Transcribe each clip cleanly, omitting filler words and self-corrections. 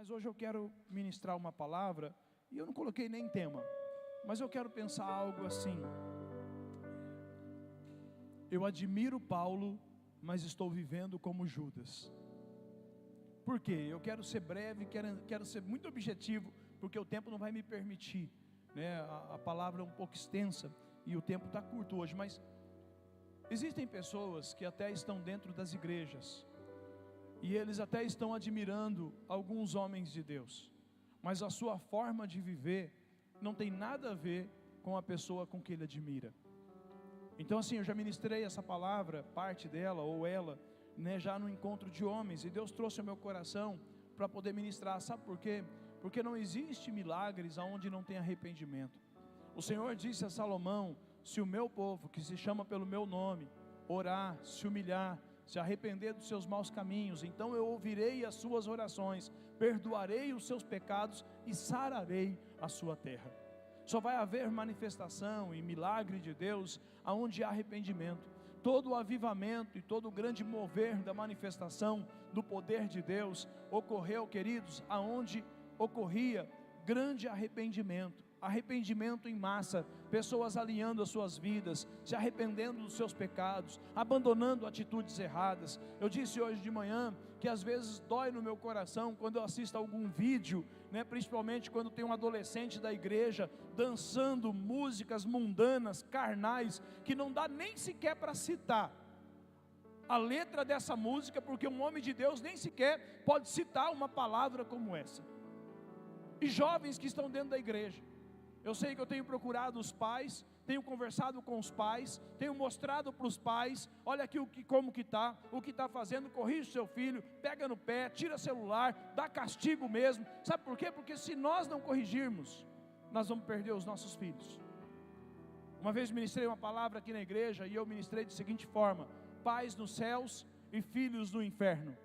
Mas hoje eu quero ministrar uma palavra, e eu não coloquei nem tema, mas eu quero pensar algo assim. Eu admiro Paulo, mas estou vivendo como Judas. Por quê? Eu quero ser breve, quero ser muito objetivo, porque o tempo não vai me permitir, né? A palavra é um pouco extensa, e o tempo está curto hoje, mas existem pessoas que até estão dentro das igrejas, e eles até estão admirando alguns homens de Deus, mas a sua forma de viver não tem nada a ver com a pessoa com que ele admira. Então assim, eu já ministrei essa palavra, parte dela, ou ela, né, já no encontro de homens, e Deus trouxe ao meu coração para poder ministrar. Sabe por quê? Porque não existe milagres aonde não tem arrependimento. O Senhor disse a Salomão: se o meu povo, que se chama pelo meu nome, orar, se humilhar, se arrepender dos seus maus caminhos, então eu ouvirei as suas orações, perdoarei os seus pecados e sararei a sua terra. Só vai haver manifestação e milagre de Deus aonde há arrependimento. Todo o avivamento e todo o grande mover da manifestação do poder de Deus ocorreu, queridos, aonde ocorria grande arrependimento. Arrependimento em massa, pessoas alinhando as suas vidas, se arrependendo dos seus pecados, abandonando atitudes erradas. Eu disse hoje de manhã que às vezes dói no meu coração quando eu assisto algum vídeo, né, principalmente quando tem um adolescente da igreja dançando músicas mundanas, carnais, que não dá nem sequer para citar a letra dessa música, porque um homem de Deus nem sequer pode citar uma palavra como essa. E jovens que estão dentro da igreja, eu sei que eu tenho procurado os pais, tenho conversado com os pais, tenho mostrado para os pais: olha aqui como que está, o que está fazendo, corrige o seu filho, pega no pé, tira celular, dá castigo mesmo. Sabe por quê? Porque se nós não corrigirmos, nós vamos perder os nossos filhos. Uma vez ministrei uma palavra aqui na igreja, e eu ministrei da seguinte forma: pais nos céus e filhos no inferno.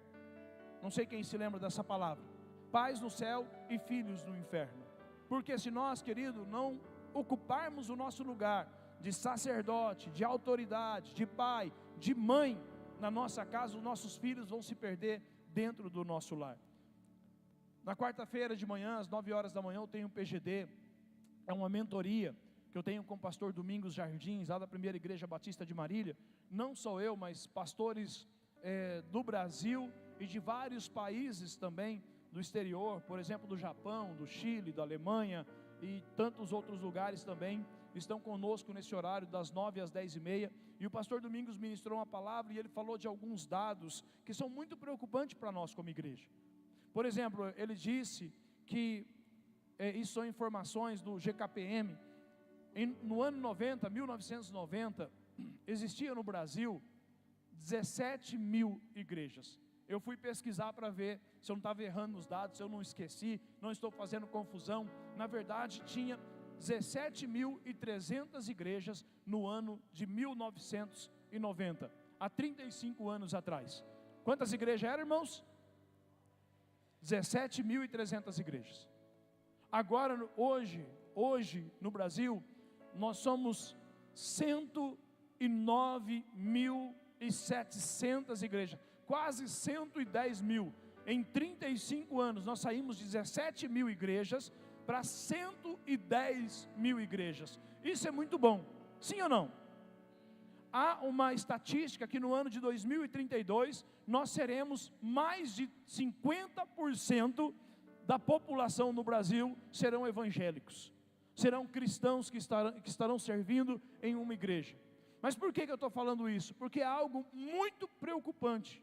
Não sei quem se lembra dessa palavra. Pais no céu e filhos no inferno. Porque se nós, querido, não ocuparmos o nosso lugar de sacerdote, de autoridade, de pai, de mãe na nossa casa, os nossos filhos vão se perder dentro do nosso lar. Na quarta-feira de manhã, às 9 horas da manhã, eu tenho um PGD, é uma mentoria que eu tenho com o pastor Domingos Jardins, lá da Primeira Igreja Batista de Marília. Não só eu, mas pastores do Brasil e de vários países também, do exterior, por exemplo do Japão, do Chile, da Alemanha e tantos outros lugares também estão conosco nesse horário das 9 às 10h30, e o pastor Domingos ministrou uma palavra e ele falou de alguns dados que são muito preocupantes para nós como igreja. Por exemplo, ele disse que, isso são informações do GKPM, no ano 1990, existia no Brasil 17 mil igrejas. Eu fui pesquisar para ver se eu não estava errando nos dados, se eu não esqueci, não estou fazendo confusão. Na verdade, tinha 17.300 igrejas no ano de 1990, há 35 anos atrás. Quantas igrejas eram, irmãos? 17.300 igrejas. Agora, hoje no Brasil, nós somos 109.700 igrejas, quase 110 mil. Em 35 anos nós saímos de 17 mil igrejas para 110 mil igrejas. Isso é muito bom, sim ou não? Há uma estatística que no ano de 2032 nós seremos mais de 50% da população no Brasil serão evangélicos, serão cristãos que estarão servindo em uma igreja. Mas por que eu estou falando isso? Porque é algo muito preocupante.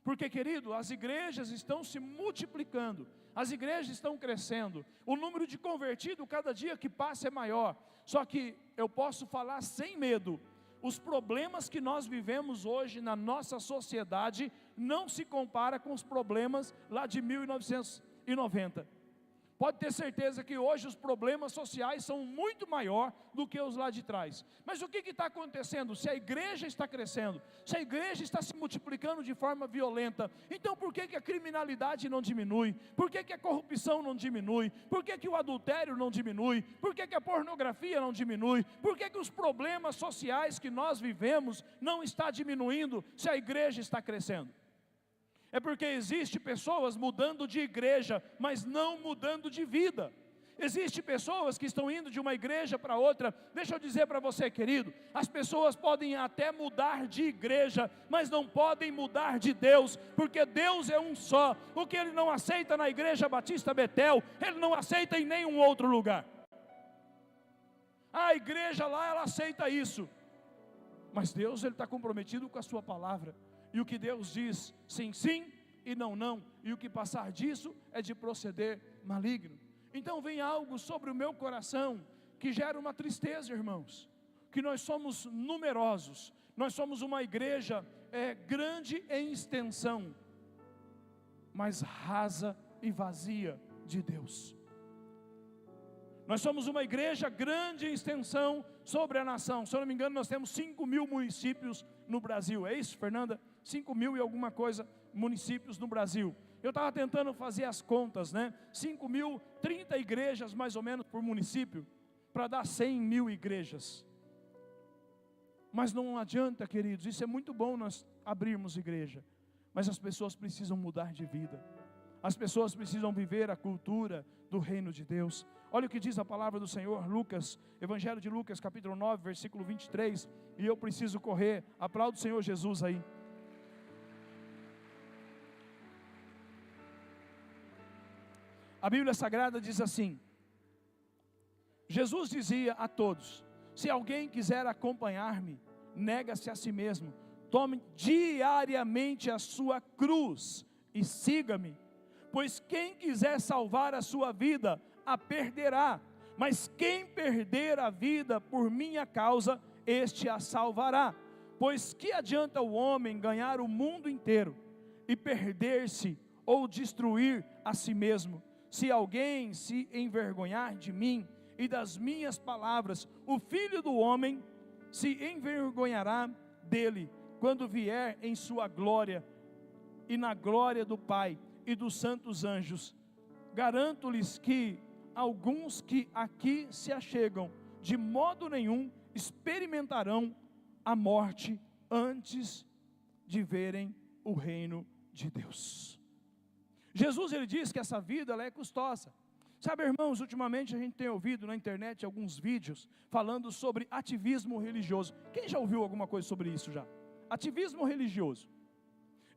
Porque, querido, as igrejas estão se multiplicando, as igrejas estão crescendo, o número de convertidos cada dia que passa é maior. Só que eu posso falar sem medo, os problemas que nós vivemos hoje na nossa sociedade não se compara com os problemas lá de 1990. Pode ter certeza que hoje os problemas sociais são muito maior do que os lá de trás. Mas o que está acontecendo? Se a igreja está crescendo, se a igreja está se multiplicando de forma violenta, então por que a criminalidade não diminui? Por que a corrupção não diminui? Por que o adultério não diminui? Por que a pornografia não diminui? Por que os problemas sociais que nós vivemos não está diminuindo se a igreja está crescendo? É porque existe pessoas mudando de igreja, mas não mudando de vida. Existem pessoas que estão indo de uma igreja para outra. Deixa eu dizer para você, querido, as pessoas podem até mudar de igreja, mas não podem mudar de Deus, porque Deus é um só. O que Ele não aceita na igreja Batista Betel, Ele não aceita em nenhum outro lugar. A igreja lá, ela aceita isso, mas Deus, Ele está comprometido com a sua palavra, e o que Deus diz, sim, sim, e não, não, e o que passar disso é de proceder maligno. Então vem algo sobre o meu coração que gera uma tristeza, irmãos, que nós somos numerosos, nós somos uma igreja grande em extensão, mas rasa e vazia de Deus. Nós somos uma igreja grande em extensão sobre a nação. Se eu não me engano, nós temos 5.000 municípios no Brasil. É isso, Fernanda? 5.000 e alguma coisa municípios no Brasil. Eu estava tentando fazer as contas, né? 5.000, 30 igrejas mais ou menos por município, para dar 100.000 igrejas. Mas não adianta, queridos, isso é muito bom nós abrirmos igreja, mas as pessoas precisam mudar de vida. As pessoas precisam viver a cultura do reino de Deus. Olha o que diz a palavra do Senhor, Lucas, Evangelho de Lucas, capítulo 9, versículo 23, e eu preciso correr, aplauda o Senhor Jesus aí. A Bíblia Sagrada diz assim: Jesus dizia a todos: se alguém quiser acompanhar-me, nega-se a si mesmo, tome diariamente a sua cruz e siga-me. Pois quem quiser salvar a sua vida, a perderá, mas quem perder a vida por minha causa, este a salvará. Pois que adianta o homem ganhar o mundo inteiro e perder-se ou destruir a si mesmo? Se alguém se envergonhar de mim e das minhas palavras, o Filho do Homem se envergonhará dele, quando vier em sua glória e na glória do Pai e dos santos anjos. Garanto-lhes que alguns que aqui se achegam, de modo nenhum experimentarão a morte antes de verem o reino de Deus. Jesus, ele diz que essa vida, ela é custosa. Sabe, irmãos, ultimamente a gente tem ouvido na internet alguns vídeos falando sobre ativismo religioso. Quem já ouviu alguma coisa sobre isso já? Ativismo religioso.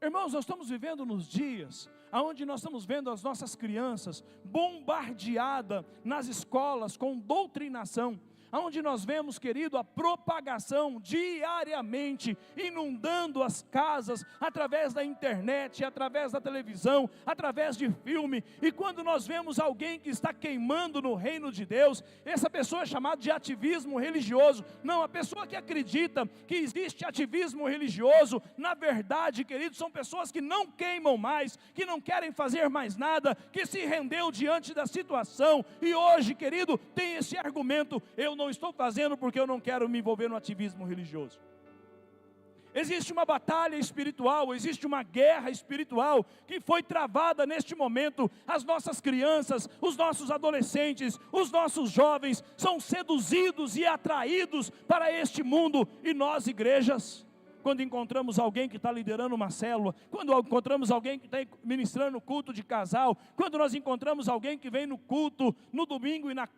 Irmãos, nós estamos vivendo nos dias onde nós estamos vendo as nossas crianças bombardeadas nas escolas com doutrinação, onde nós vemos, querido, a propagação diariamente, inundando as casas, através da internet, através da televisão, através de filme, e quando nós vemos alguém que está queimando no reino de Deus, essa pessoa é chamada de ativismo religioso. Não, a pessoa que acredita que existe ativismo religioso, na verdade, querido, são pessoas que não queimam mais, que não querem fazer mais nada, que se rendeu diante da situação, e hoje, querido, tem esse argumento: eu não estou fazendo porque eu não quero me envolver no ativismo religioso. Existe uma batalha espiritual, existe uma guerra espiritual que foi travada neste momento. As nossas crianças, os nossos adolescentes, os nossos jovens são seduzidos e atraídos para este mundo, e nós, igrejas, quando encontramos alguém que está liderando uma célula, quando encontramos alguém que está ministrando culto de casal, quando nós encontramos alguém que vem no culto no domingo e na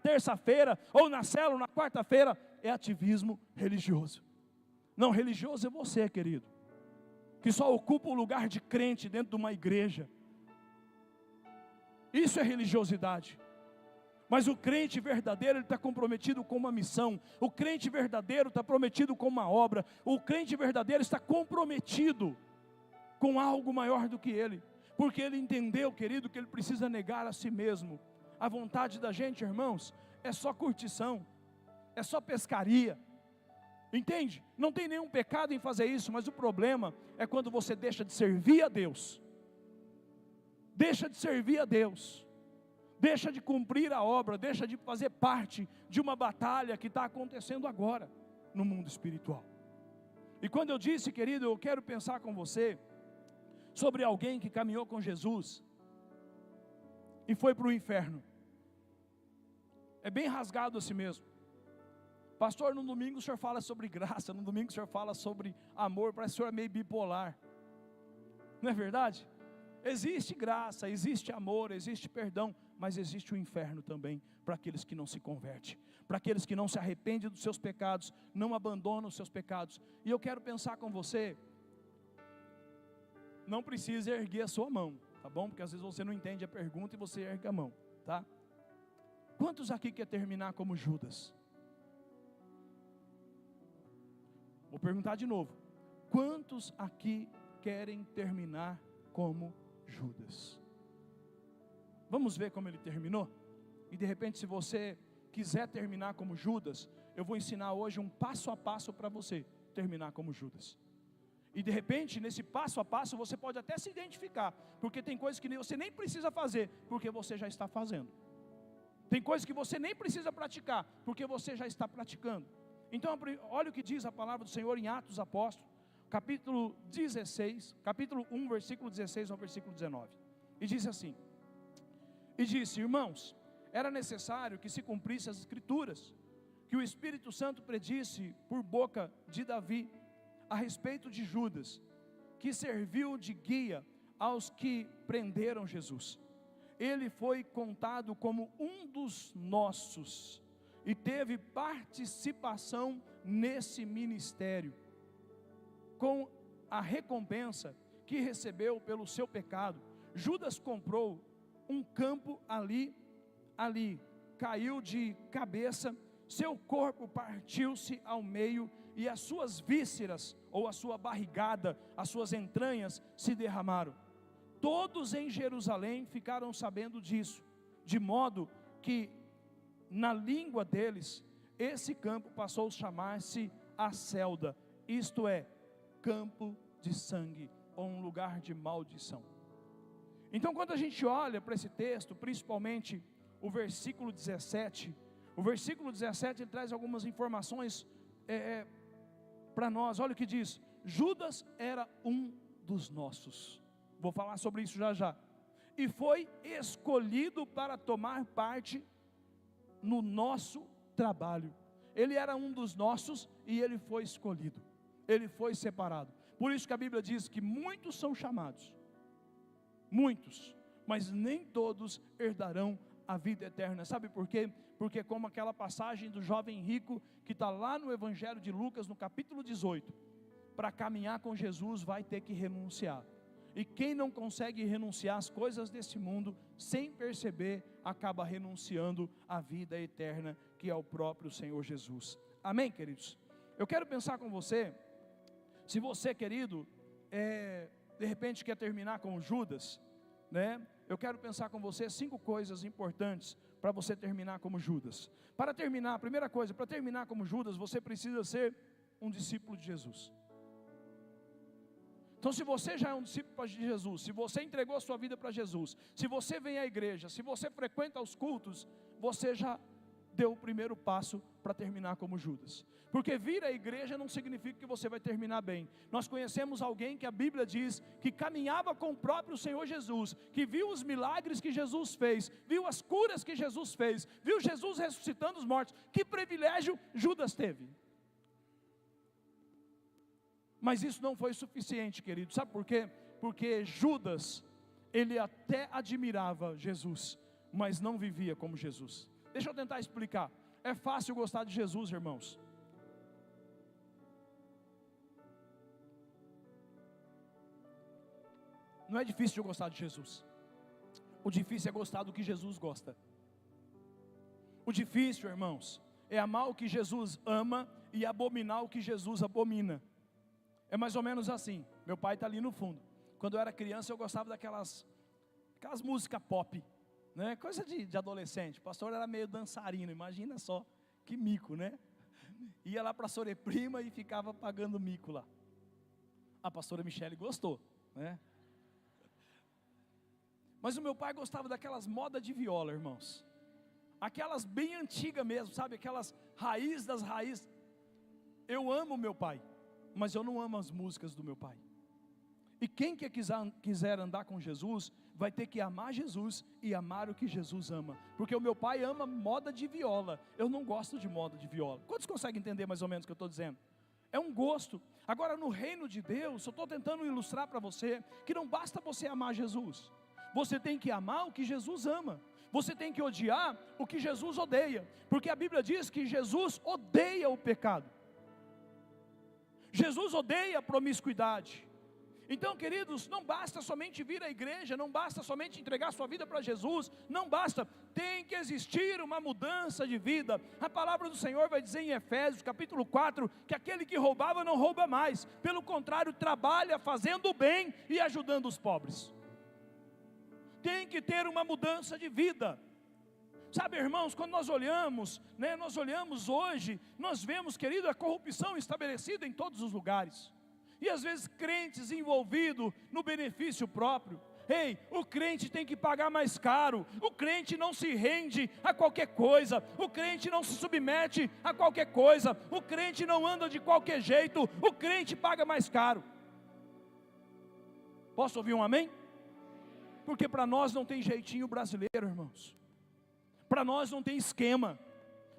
terça-feira, ou na célula na quarta-feira, é ativismo religioso. Não, religioso é você, querido, que só ocupa o lugar de crente dentro de uma igreja. Isso é religiosidade. Mas o crente verdadeiro, ele está comprometido com uma missão. O crente verdadeiro está comprometido com uma obra. O crente verdadeiro está comprometido com algo maior do que ele. Porque ele entendeu, querido, que ele precisa negar a si mesmo. A vontade da gente, irmãos, é só curtição, é só pescaria. Entende? Não tem nenhum pecado em fazer isso, mas o problema é quando você deixa de servir a Deus. Deixa de servir a Deus. Deixa de cumprir a obra, deixa de fazer parte de uma batalha que está acontecendo agora no mundo espiritual. E quando eu disse, querido, eu quero pensar com você sobre alguém que caminhou com Jesus e foi para o inferno. É bem rasgado assim mesmo. Pastor, no domingo o senhor fala sobre graça, no domingo o senhor fala sobre amor, parece que o senhor é meio bipolar. Não é verdade? Existe graça, existe amor, existe perdão, mas existe o inferno também para aqueles que não se convertem, para aqueles que não se arrependem dos seus pecados, não abandonam os seus pecados. E eu quero pensar com você, não precisa erguer a sua mão, tá bom? Porque às vezes você não entende a pergunta e você ergue a mão, tá? Quantos aqui quer terminar como Judas? Vou perguntar de novo. Quantos aqui querem terminar como Judas? Vamos ver como ele terminou? E de repente, se você quiser terminar como Judas, eu vou ensinar hoje um passo a passo para você terminar como Judas. E de repente, nesse passo a passo, você pode até se identificar, porque tem coisas que você nem precisa fazer, porque você já está fazendo. Tem coisas que você nem precisa praticar, porque você já está praticando. Então, olha o que diz a palavra do Senhor em Atos dos Apóstolos, capítulo 16, capítulo 1, versículo 16 ao versículo 19. E diz assim: e disse: irmãos, era necessário que se cumprisse as Escrituras, que o Espírito Santo predisse por boca de Davi, a respeito de Judas, que serviu de guia aos que prenderam Jesus. Ele foi contado como um dos nossos, e teve participação nesse ministério, com a recompensa que recebeu pelo seu pecado. Judas comprou um campo ali, caiu de cabeça, seu corpo partiu-se ao meio, e as suas vísceras, ou a sua barrigada, as suas entranhas se derramaram. Todos em Jerusalém ficaram sabendo disso, de modo que na língua deles, esse campo passou a chamar-se Acélda, isto é, campo de sangue, ou um lugar de maldição. Então, quando a gente olha para esse texto, principalmente o versículo 17, ele traz algumas informações para nós. Olha o que diz: Judas era um dos nossos. Vou falar sobre isso já já. E foi escolhido para tomar parte no nosso trabalho. Ele era um dos nossos e ele foi escolhido, ele foi separado. Por isso que a Bíblia diz que muitos são chamados, muitos, mas nem todos herdarão a vida eterna. Sabe por quê? Porque como aquela passagem do jovem rico, que está lá no Evangelho de Lucas, no capítulo 18, para caminhar com Jesus vai ter que renunciar. E quem não consegue renunciar às coisas desse mundo, sem perceber, acaba renunciando à vida eterna, que é o próprio Senhor Jesus. Amém, queridos? Eu quero pensar com você, se você, querido, de repente quer terminar como Judas, né? Eu quero pensar com você 5 coisas importantes para você terminar como Judas. Para terminar, a primeira coisa, para terminar como Judas, você precisa ser um discípulo de Jesus. Então, se você já é um discípulo de Jesus, se você entregou a sua vida para Jesus, se você vem à igreja, se você frequenta os cultos, você já deu o primeiro passo para terminar como Judas. Porque vir à igreja não significa que você vai terminar bem. Nós conhecemos alguém que a Bíblia diz que caminhava com o próprio Senhor Jesus, que viu os milagres que Jesus fez, viu as curas que Jesus fez, viu Jesus ressuscitando os mortos. Que privilégio Judas teve! Mas isso não foi suficiente, querido. Sabe por quê? Porque Judas, ele até admirava Jesus, mas não vivia como Jesus. Deixa eu tentar explicar. É fácil gostar de Jesus, irmãos. Não é difícil de gostar de Jesus. O difícil é gostar do que Jesus gosta. O difícil, irmãos, é amar o que Jesus ama e abominar o que Jesus abomina. É mais ou menos assim. Meu pai está ali no fundo. Quando eu era criança, eu gostava daquelas músicas pop, né? Coisa de adolescente. O pastor era meio dançarino, imagina só, que mico, né? Ia lá para a Soreprima e ficava pagando mico lá. A pastora Michele gostou, né? Mas o meu pai gostava daquelas modas de viola, irmãos. Aquelas bem antigas mesmo, sabe? Aquelas raízes das raízes. Eu amo meu pai, mas eu não amo as músicas do meu pai. E quem que quiser andar com Jesus, vai ter que amar Jesus e amar o que Jesus ama. Porque o meu pai ama moda de viola, eu não gosto de moda de viola. Quantos conseguem entender mais ou menos o que eu estou dizendo? É um gosto. Agora, no reino de Deus, eu estou tentando ilustrar para você que não basta você amar Jesus. Você tem que amar o que Jesus ama. Você tem que odiar o que Jesus odeia. Porque a Bíblia diz que Jesus odeia o pecado. Jesus odeia a promiscuidade. Então, queridos, não basta somente vir à igreja, não basta somente entregar sua vida para Jesus, não basta, tem que existir uma mudança de vida. A palavra do Senhor vai dizer em Efésios capítulo 4, que aquele que roubava não rouba mais, pelo contrário, trabalha fazendo o bem e ajudando os pobres. Tem que ter uma mudança de vida. Sabe, irmãos, quando nós olhamos hoje, nós vemos, querido, a corrupção estabelecida em todos os lugares. E às vezes crentes envolvidos no benefício próprio. Ei, o crente tem que pagar mais caro. O crente não se rende a qualquer coisa. O crente não se submete a qualquer coisa. O crente não anda de qualquer jeito. O crente paga mais caro. Posso ouvir um amém? Porque para nós não tem jeitinho brasileiro, irmãos. Para nós não tem esquema.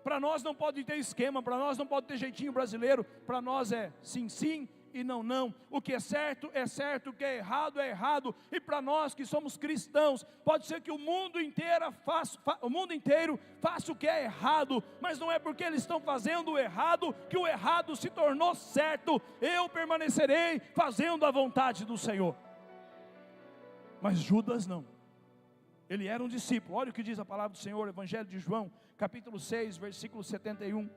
Para nós não pode ter esquema. Para nós não pode ter jeitinho brasileiro. Para nós é sim, sim e não, não. O que é certo, o que é errado, e para nós que somos cristãos, pode ser que o mundo inteiro faça o que é errado, mas não é porque eles estão fazendo o errado, que o errado se tornou certo. Eu permanecerei fazendo a vontade do Senhor. Mas Judas não, ele era um discípulo. Olha o que diz a palavra do Senhor, Evangelho de João, capítulo 6, versículo 71,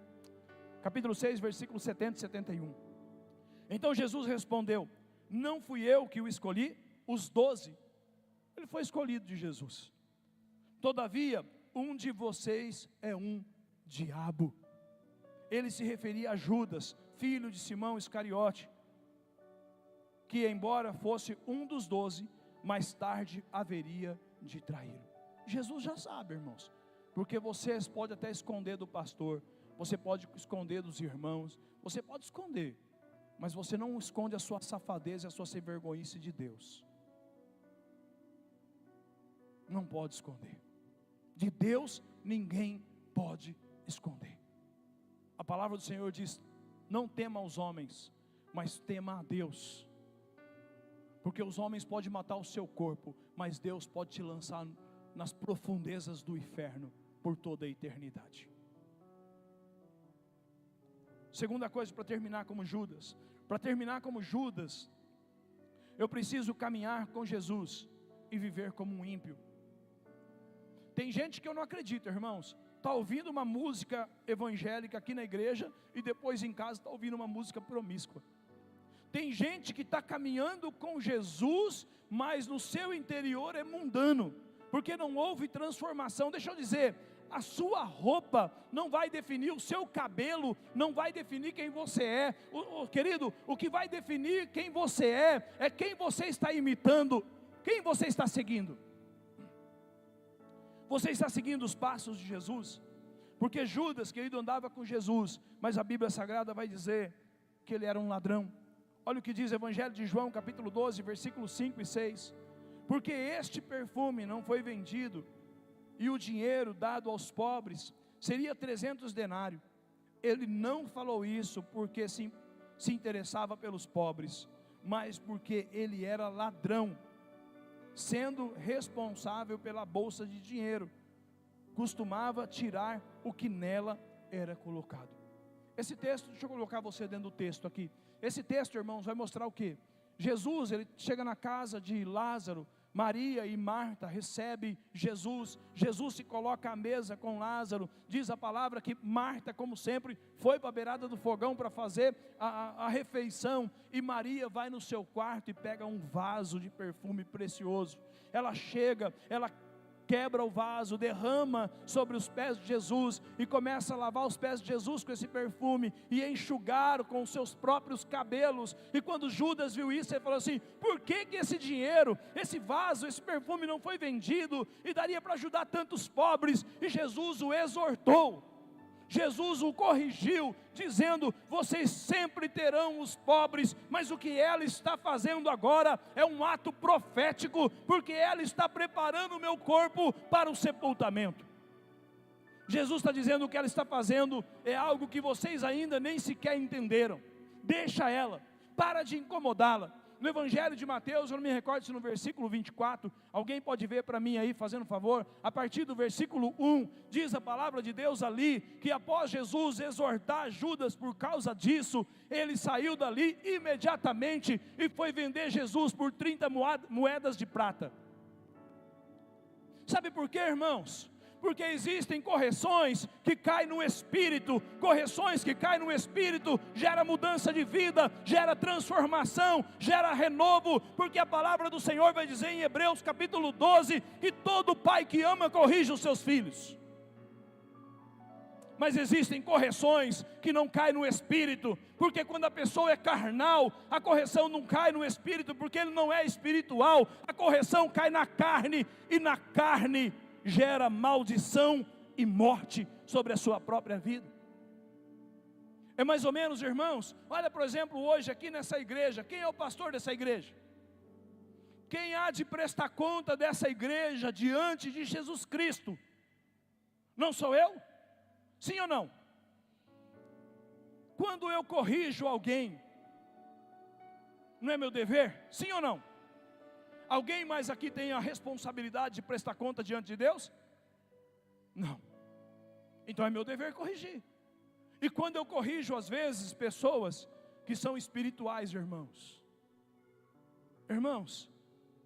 capítulo 6, versículo 70 e 71. Então Jesus respondeu: não fui eu que o escolhi, os 12, ele foi escolhido de Jesus. Todavia, um de vocês é um diabo. Ele se referia a Judas, filho de Simão Iscariote, que embora fosse um dos 12, mais tarde haveria de traí-lo. Jesus já sabe, irmãos, porque vocês podem até esconder do pastor, você pode esconder dos irmãos, você pode esconder, mas você não esconde a sua safadeza e a sua sem vergonhice de Deus. Não pode esconder. De Deus ninguém pode esconder. A palavra do Senhor diz: não tema aos homens, mas tema a Deus. Porque os homens podem matar o seu corpo, mas Deus pode te lançar nas profundezas do inferno por toda a eternidade. Segunda coisa, para terminar como Judas. Para terminar como Judas, eu preciso caminhar com Jesus e viver como um ímpio. Tem gente que eu não acredito, irmãos, está ouvindo uma música evangélica aqui na igreja e depois em casa está ouvindo uma música promíscua. Tem gente que está caminhando com Jesus, mas no seu interior é mundano, porque não houve transformação. Deixa eu dizer, a sua roupa não vai definir, o seu cabelo não vai definir quem você é. Querido, o que vai definir quem você é quem você está imitando, quem você está seguindo. Você está seguindo os passos de Jesus? Porque Judas, querido, andava com Jesus, mas a Bíblia Sagrada vai dizer que ele era um ladrão. Olha o que diz o Evangelho de João, capítulo 12, versículos 5 e 6. Porque este perfume não foi vendido, e o dinheiro dado aos pobres seria 300 denários. Ele não falou isso porque se interessava pelos pobres, mas porque ele era ladrão, sendo responsável pela bolsa de dinheiro, costumava tirar o que nela era colocado. Esse texto, deixa eu colocar você dentro do texto aqui. Esse texto, irmãos, vai mostrar o quê? Jesus, ele chega na casa de Lázaro, Maria e Marta recebem Jesus. Jesus se coloca à mesa com Lázaro. Diz a palavra que Marta, como sempre, foi para a beirada do fogão para fazer a refeição, e Maria vai no seu quarto e pega um vaso de perfume precioso. Ela chega, ela quebra o vaso, derrama sobre os pés de Jesus e começa a lavar os pés de Jesus com esse perfume e enxugar com os seus próprios cabelos. E quando Judas viu isso, ele falou assim: por que esse dinheiro, esse vaso, esse perfume não foi vendido e daria para ajudar tantos pobres? E Jesus o exortou, Jesus o corrigiu, dizendo: vocês sempre terão os pobres, mas o que ela está fazendo agora é um ato profético, porque ela está preparando o meu corpo para o sepultamento. Jesus está dizendo: o que ela está fazendo é algo que vocês ainda nem sequer entenderam. deixa ela, para de incomodá-la. No Evangelho de Mateus, eu não me recordo se no versículo 24, alguém pode ver para mim aí, fazendo um favor, a partir do versículo 1, diz a palavra de Deus ali, que após Jesus exortar Judas por causa disso, ele saiu dali imediatamente e foi vender Jesus por 30 moedas de prata. Sabe por quê, irmãos? Porque existem correções que caem no Espírito, correções que caem no Espírito, gera mudança de vida, gera transformação, gera renovo, porque a palavra do Senhor vai dizer em Hebreus capítulo 12, que todo pai que ama corrige os seus filhos. Mas existem correções que não caem no Espírito, porque quando a pessoa é carnal, a correção não cai no Espírito, porque ele não é espiritual, a correção cai na carne, e na carne gera maldição e morte sobre a sua própria vida. É mais ou menos, irmãos, olha por exemplo hoje aqui nessa igreja, quem é o pastor dessa igreja? Quem há de prestar conta dessa igreja diante de Jesus Cristo? Não sou eu? Sim ou não? Quando eu corrijo alguém, não é meu dever? Sim ou não? Alguém mais aqui tem a responsabilidade de prestar conta diante de Deus? Não. Então é meu dever corrigir. E quando eu corrijo às vezes pessoas que são espirituais, irmãos,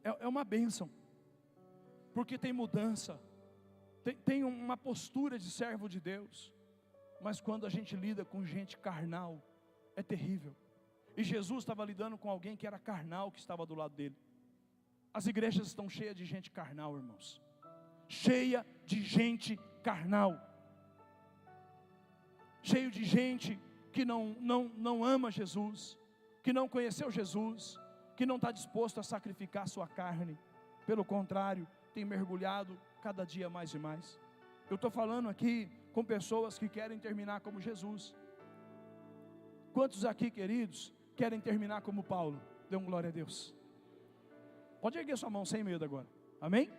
é uma bênção, porque tem mudança, tem uma postura de servo de Deus. Mas quando a gente lida com gente carnal, é terrível. E Jesus estava lidando com alguém que era carnal, que estava do lado dele. As igrejas estão cheias de gente carnal, irmãos. Cheia de gente carnal. Cheio de gente que não ama Jesus, que não conheceu Jesus, que não está disposto a sacrificar sua carne. Pelo contrário, tem mergulhado cada dia mais e mais. Eu estou falando aqui com pessoas que querem terminar como Jesus. Quantos aqui, queridos, querem terminar como Paulo? Dê glória a Deus. Pode erguer sua mão sem medo agora, amém?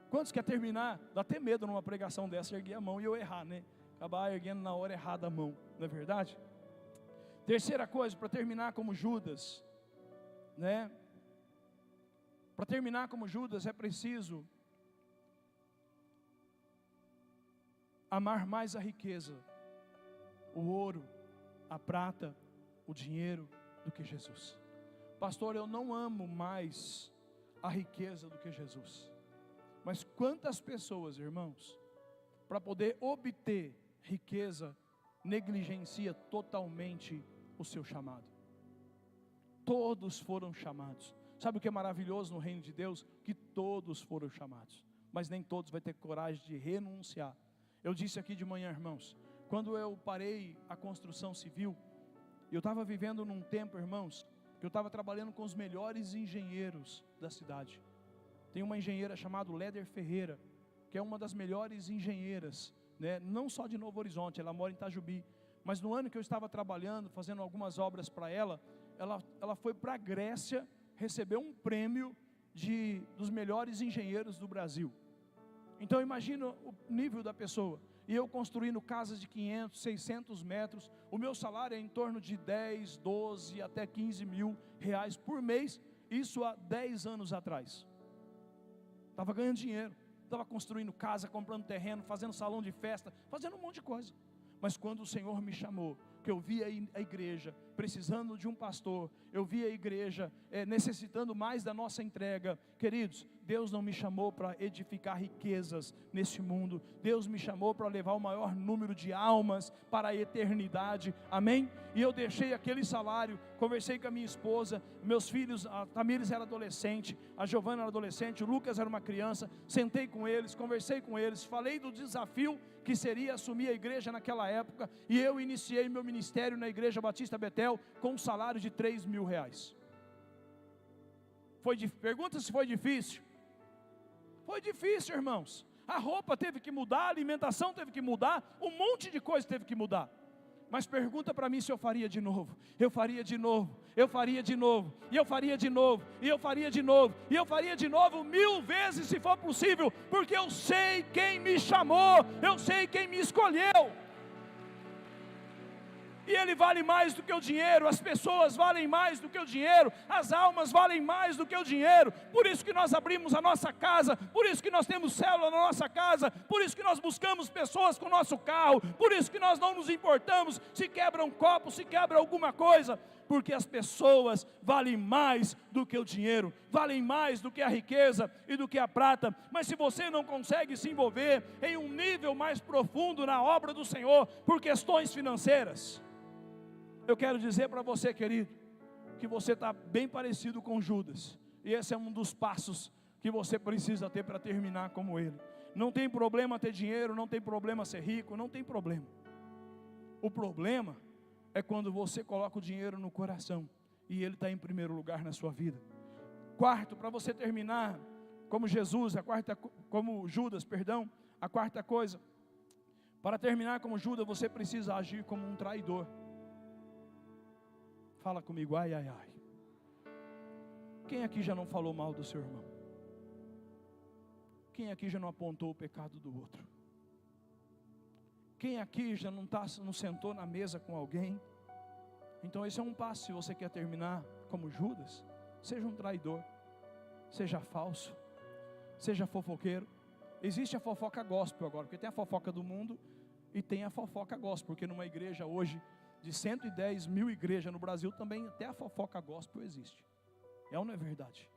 Quantos querem terminar? Dá até medo numa pregação dessa, erguer a mão e eu errar, né? Acabar erguendo na hora errada a mão, não é verdade? Terceira coisa, para terminar como Judas, né? Para terminar como Judas é preciso amar mais a riqueza, o ouro, a prata, o dinheiro do que Jesus. Pastor, eu não amo mais a riqueza do que Jesus. Mas quantas pessoas, irmãos, para poder obter riqueza, negligencia totalmente o seu chamado. Todos foram chamados. Sabe o que é maravilhoso no reino de Deus? Que todos foram chamados, mas nem todos vão ter coragem de renunciar. Eu disse aqui de manhã, irmãos, quando eu parei a construção civil, eu estava vivendo num tempo, irmãos, que eu estava trabalhando com os melhores engenheiros da cidade. Tem uma engenheira chamada Léder Ferreira, que é uma das melhores engenheiras, né? Não só de Novo Horizonte, ela mora em Itajubi. Mas no ano que eu estava trabalhando, fazendo algumas obras para ela foi para a Grécia, recebeu um prêmio dos melhores engenheiros do Brasil. Então imagina o nível da pessoa. E eu construindo casas de 500, 600 metros, o meu salário é em torno de 10, 12, até 15 mil reais por mês, isso há 10 anos atrás. Estava ganhando dinheiro, estava construindo casa, comprando terreno, fazendo salão de festa, fazendo um monte de coisa. Mas quando o Senhor me chamou, que eu via a igreja precisando de um pastor, eu via a igreja necessitando mais da nossa entrega, queridos, Deus não me chamou para edificar riquezas nesse mundo, Deus me chamou para levar o maior número de almas para a eternidade, amém? E eu deixei aquele salário, conversei com a minha esposa, meus filhos, a Tamires era adolescente, a Giovana era adolescente, o Lucas era uma criança, sentei com eles, conversei com eles, falei do desafio que seria assumir a igreja naquela época, e eu iniciei meu ministério na Igreja Batista Betel com um salário de 3 mil reais. Pergunta se foi difícil. Foi difícil, irmãos. A roupa teve que mudar, a alimentação teve que mudar, um monte de coisa teve que mudar. Mas pergunta para mim se eu faria de novo. Eu faria de novo, eu faria de novo, e eu faria de novo, e eu faria de novo, e eu faria de novo 1000 vezes se for possível, porque eu sei quem me chamou, eu sei quem me escolheu. e ele vale mais do que o dinheiro, as pessoas valem mais do que o dinheiro, as almas valem mais do que o dinheiro. Por isso que nós abrimos a nossa casa, por isso que nós temos célula na nossa casa, por isso que nós buscamos pessoas com o nosso carro, por isso que nós não nos importamos se quebra um copo, se quebra alguma coisa, porque as pessoas valem mais do que o dinheiro, valem mais do que a riqueza e do que a prata. Mas se você não consegue se envolver em um nível mais profundo na obra do Senhor, por questões financeiras, eu quero dizer para você, querido, que você está bem parecido com Judas, e esse é um dos passos que você precisa ter para terminar como ele. Não tem problema ter dinheiro, não tem problema ser rico, não tem problema. O problema é quando você coloca o dinheiro no coração e ele está em primeiro lugar na sua vida. Quarto, para você terminar como Jesus, como Judas, perdão, a quarta coisa, para terminar como Judas, você precisa agir como um traidor. Fala comigo, ai, ai, ai. Quem aqui já não falou mal do seu irmão? Quem aqui já não apontou o pecado do outro? Quem aqui já não sentou na mesa com alguém? Então esse é um passo. Se você quer terminar como Judas, seja um traidor, seja falso, seja fofoqueiro. Existe a fofoca gospel agora, porque tem a fofoca do mundo e tem a fofoca gospel, porque numa igreja hoje, de 110 mil igrejas no Brasil, também até a fofoca gospel existe. É ou não é verdade?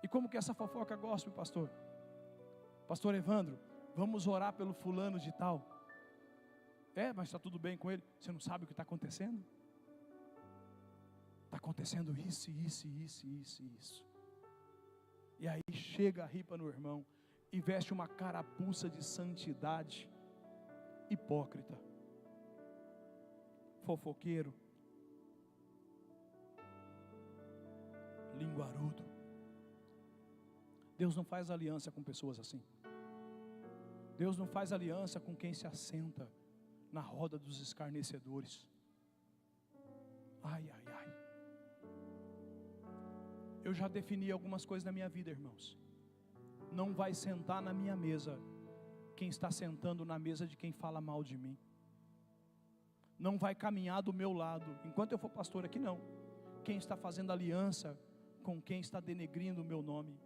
E como que é essa fofoca gospel, pastor? Pastor Evandro, vamos orar pelo fulano de tal. Mas está tudo bem com ele. Você não sabe o que está acontecendo? Está acontecendo isso, isso, isso, isso, isso. E aí chega a ripa no irmão e veste uma carapuça de santidade, hipócrita, fofoqueiro, linguarudo. Deus não faz aliança com pessoas assim. Deus não faz aliança com quem se assenta na roda dos escarnecedores. Ai, ai, ai. Eu já defini algumas coisas na minha vida, irmãos. Não vai sentar na minha mesa quem está sentando na mesa de quem fala mal de mim. Não vai caminhar do meu lado, enquanto eu for pastor aqui, não. Quem está fazendo aliança com quem está denegrindo o meu nome.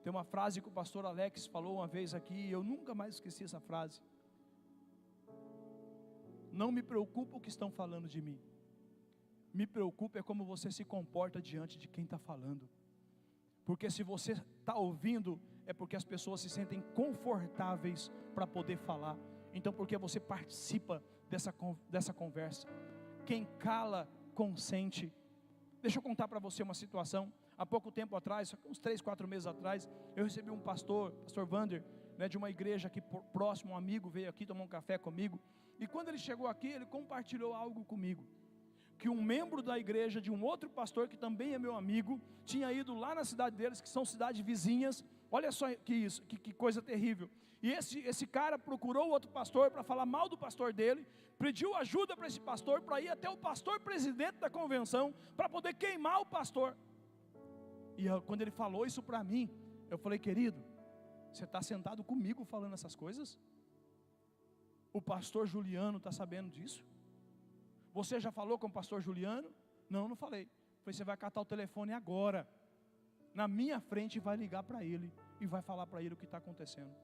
Tem uma frase que o pastor Alex falou uma vez aqui, e eu nunca mais esqueci essa frase. Não me preocupa o que estão falando de mim. Me preocupa é como você se comporta diante de quem está falando. Porque se você está ouvindo, é porque as pessoas se sentem confortáveis para poder falar. Então porque você participa dessa conversa. Quem cala, consente. Deixa eu contar para você uma situação. Há pouco tempo atrás, uns 3, 4 meses atrás, eu recebi um pastor Wander, de uma igreja aqui próximo, um amigo veio aqui tomar um café comigo. E quando ele chegou aqui, ele compartilhou algo comigo. Que um membro da igreja de um outro pastor, que também é meu amigo, tinha ido lá na cidade deles, que são cidades vizinhas. Olha só que coisa terrível. E esse cara procurou o outro pastor para falar mal do pastor dele, pediu ajuda para esse pastor, para ir até o pastor presidente da convenção, para poder queimar o pastor. E quando ele falou isso para mim, eu falei, querido, você está sentado comigo falando essas coisas? O pastor Juliano está sabendo disso? Você já falou com o pastor Juliano? Não falei. Falei, você vai catar o telefone agora, na minha frente, e vai ligar para ele, e vai falar para ele o que está acontecendo.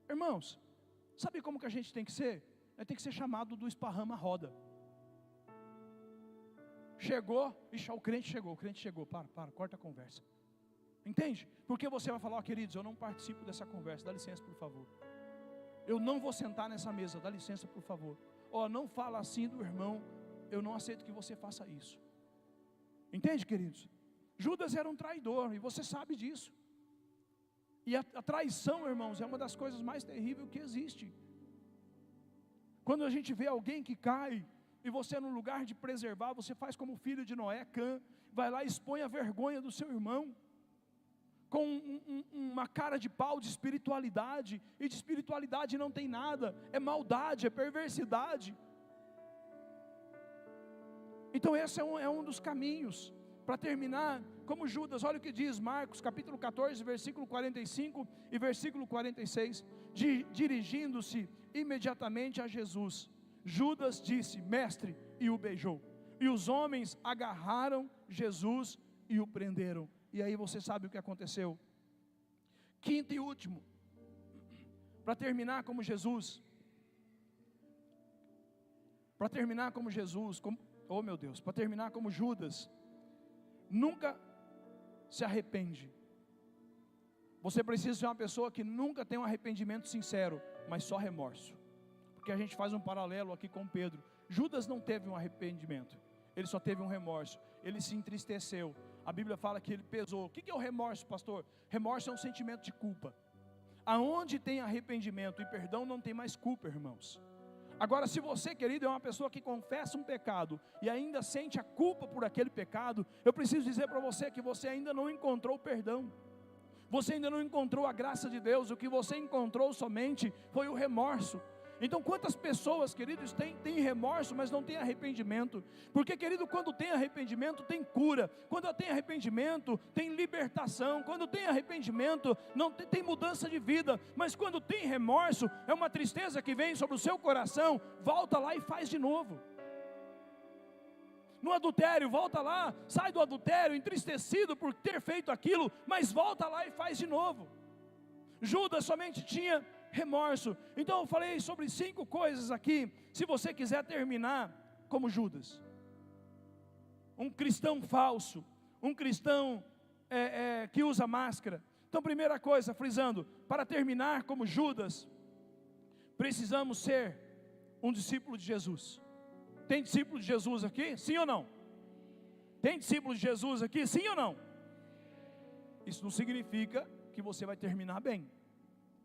Irmãos, sabe como que a gente tem que ser? Tem que ser chamado do esparrama roda. Chegou, o crente chegou, para, corta a conversa. Entende? Porque você vai falar, queridos, eu não participo dessa conversa, dá licença por favor. Eu não vou sentar nessa mesa, dá licença por favor. Não fala assim do irmão, eu não aceito que você faça isso. Entende, queridos? Judas era um traidor, e você sabe disso. E a traição, irmãos, é uma das coisas mais terríveis que existe. Quando a gente vê alguém que cai, e você no lugar de preservar, você faz como o filho de Noé, Cã, vai lá e expõe a vergonha do seu irmão, com uma cara de pau de espiritualidade, e de espiritualidade não tem nada, é maldade, é perversidade. Então esse é um dos caminhos. Para terminar, como Judas, olha o que diz Marcos capítulo 14, versículo 45 e versículo 46, dirigindo-se imediatamente a Jesus, Judas disse: mestre, e o beijou. E os homens agarraram Jesus e o prenderam. E aí você sabe o que aconteceu. Quinto e último, para terminar como Jesus, para terminar como Judas, nunca se arrepende. Você precisa ser uma pessoa que nunca tem um arrependimento sincero, mas só remorso. Porque a gente faz um paralelo aqui com Pedro. Judas não teve um arrependimento, ele só teve um remorso. Ele se entristeceu. A Bíblia fala que ele pesou. O que é o remorso, pastor? Remorso é um sentimento de culpa. Aonde tem arrependimento e perdão, não tem mais culpa, irmãos. Agora, se você, querido, é uma pessoa que confessa um pecado e ainda sente a culpa por aquele pecado, eu preciso dizer para você que você ainda não encontrou o perdão. Você ainda não encontrou a graça de Deus. O que você encontrou somente foi o remorso. Então, quantas pessoas, queridos, têm remorso, mas não têm arrependimento? Porque, querido, quando tem arrependimento, tem cura. Quando tem arrependimento, tem libertação. Quando tem arrependimento, não tem mudança de vida. Mas quando tem remorso, é uma tristeza que vem sobre o seu coração. Volta lá e faz de novo. No adultério, volta lá, sai do adultério entristecido por ter feito aquilo, mas volta lá e faz de novo. Judas somente tinha remorso. Então eu falei sobre 5 coisas aqui. Se você quiser terminar como Judas, um cristão falso, um cristão que usa máscara. Então, primeira coisa, frisando, para terminar como Judas, precisamos ser um discípulo de Jesus. Tem discípulo de Jesus aqui? Sim ou não? Tem discípulo de Jesus aqui? Sim ou não? Isso não significa que você vai terminar bem,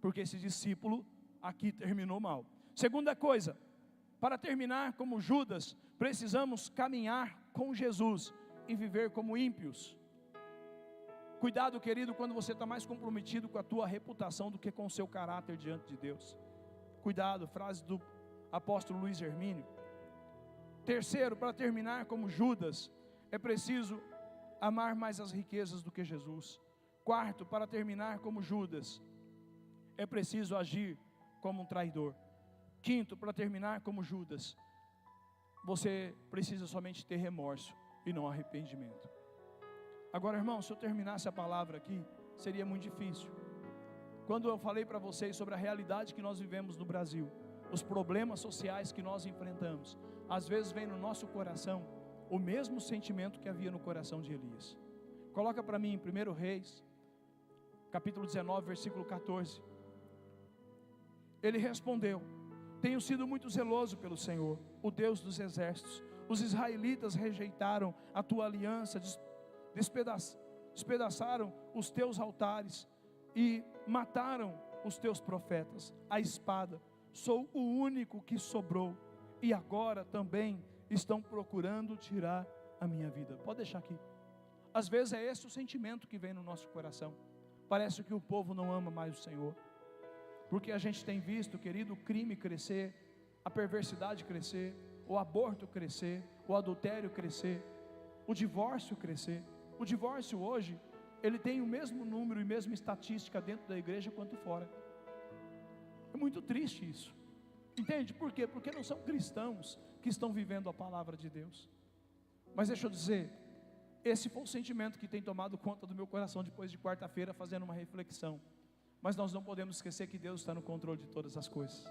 porque esse discípulo aqui terminou mal. Segunda coisa, para terminar como Judas, precisamos caminhar com Jesus e viver como ímpios. Cuidado, querido, quando você está mais comprometido com a tua reputação do que com o seu caráter diante de Deus. Cuidado, frase do apóstolo Luiz Hermínio. Terceiro, para terminar como Judas, é preciso amar mais as riquezas do que Jesus. Quarto, para terminar como Judas, é preciso agir como um traidor. Quinto, para terminar como Judas, você precisa somente ter remorso e não arrependimento. Agora, irmão, se eu terminasse a palavra aqui, seria muito difícil. Quando eu falei para vocês sobre a realidade que nós vivemos no Brasil, os problemas sociais que nós enfrentamos, às vezes vem no nosso coração o mesmo sentimento que havia no coração de Elias. Coloca para mim em 1 Reis, capítulo 19, versículo 14. Ele respondeu: tenho sido muito zeloso pelo Senhor, o Deus dos exércitos. Os israelitas rejeitaram a tua aliança, despedaçaram os teus altares e mataram os teus profetas. A espada, sou o único que sobrou, e agora também estão procurando tirar a minha vida. Pode deixar aqui. Às vezes é esse o sentimento que vem no nosso coração. Parece que o povo não ama mais o Senhor, porque a gente tem visto, querido, o crime crescer, a perversidade crescer, o aborto crescer, o adultério crescer, o divórcio crescer. O divórcio hoje, ele tem o mesmo número e mesma estatística dentro da igreja quanto fora. É muito triste isso. Entende? Por quê? Porque não são cristãos que estão vivendo a palavra de Deus. Mas deixa eu dizer, esse foi o sentimento que tem tomado conta do meu coração depois de quarta-feira, fazendo uma reflexão. Mas nós não podemos esquecer que Deus está no controle de todas as coisas.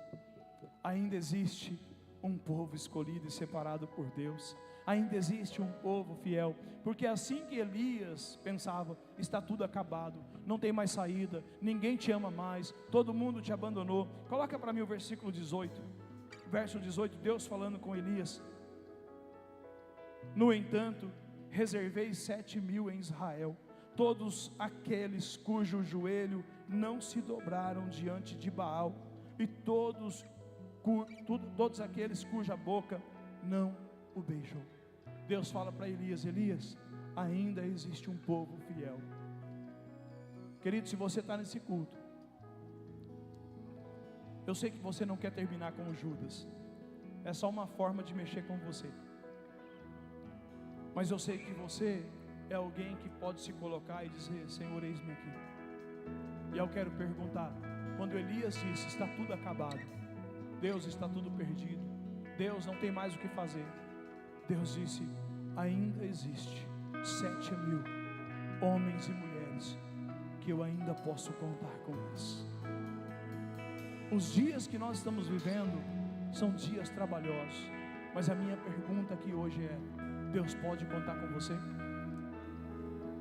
Ainda existe um povo escolhido e separado por Deus. Ainda existe um povo fiel. Porque assim que Elias pensava, está tudo acabado, não tem mais saída, ninguém te ama mais, todo mundo te abandonou. Coloca para mim o versículo 18. Verso 18, Deus falando com Elias: no entanto, reservei 7.000 em Israel, todos aqueles cujo joelho não se dobraram diante de Baal, e todos aqueles cuja boca não o beijou. Deus fala para Elias: Elias, ainda existe um povo fiel. Querido, se você está nesse culto, eu sei que você não quer terminar como Judas, é só uma forma de mexer com você, mas eu sei que você é alguém que pode se colocar e dizer: Senhor, eis-me aqui. E eu quero perguntar, quando Elias disse, está tudo acabado, Deus, está tudo perdido, Deus, não tem mais o que fazer. Deus disse: ainda existe 7.000 homens e mulheres que eu ainda posso contar com eles. Os dias que nós estamos vivendo são dias trabalhosos, mas a minha pergunta aqui hoje é: Deus pode contar com você?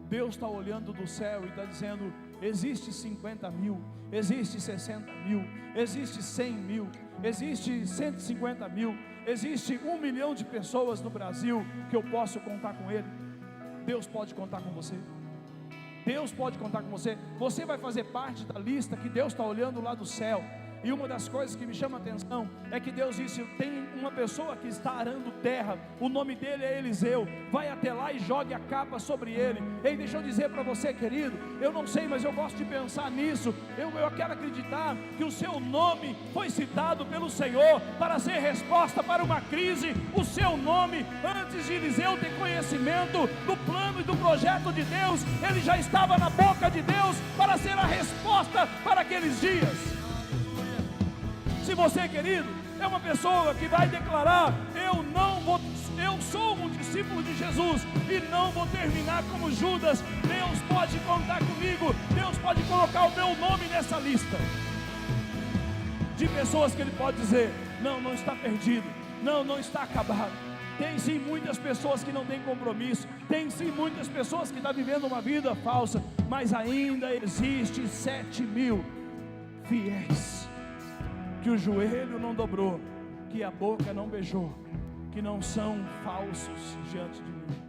Deus está olhando do céu e está dizendo: existe 50.000, existe 60.000, existe 100.000, existe 150.000, existe 1 milhão de pessoas no Brasil que eu posso contar com Ele. Deus pode contar com você. Deus pode contar com você. Você vai fazer parte da lista que Deus está olhando lá do céu. E uma das coisas que me chama a atenção é que Deus disse: tem uma pessoa que está arando terra, o nome dele é Eliseu, vai até lá e jogue a capa sobre ele. Ei, deixa eu dizer para você, querido, eu não sei, mas eu gosto de pensar nisso. Eu quero acreditar que o seu nome foi citado pelo Senhor para ser resposta para uma crise. O seu nome, antes de Eliseu ter conhecimento do plano e do projeto de Deus, ele já estava na boca de Deus para ser a resposta para aqueles dias. Se você, querido, é uma pessoa que vai declarar: eu sou um discípulo de Jesus e não vou terminar como Judas, Deus pode contar comigo. Deus pode colocar o meu nome nessa lista de pessoas que Ele pode dizer: não está perdido, não está acabado. Tem sim muitas pessoas que não têm compromisso, tem sim muitas pessoas que estão vivendo uma vida falsa, mas ainda existe 7.000 fiéis que o joelho não dobrou, que a boca não beijou, que não são falsos diante de mim.